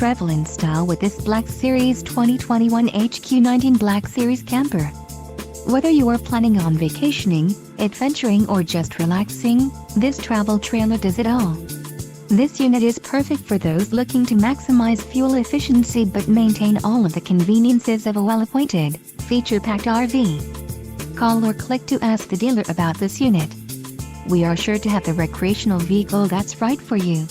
travel in style with this Black Series 2021 HQ19 Black Series camper. Whether you are planning on vacationing, adventuring or just relaxing, this travel trailer does it all. This unit is perfect for those looking to maximize fuel efficiency but maintain all of the conveniences of a well-appointed, feature-packed RV. Call or click to ask the dealer about this unit. We are sure to have the recreational vehicle that's right for you.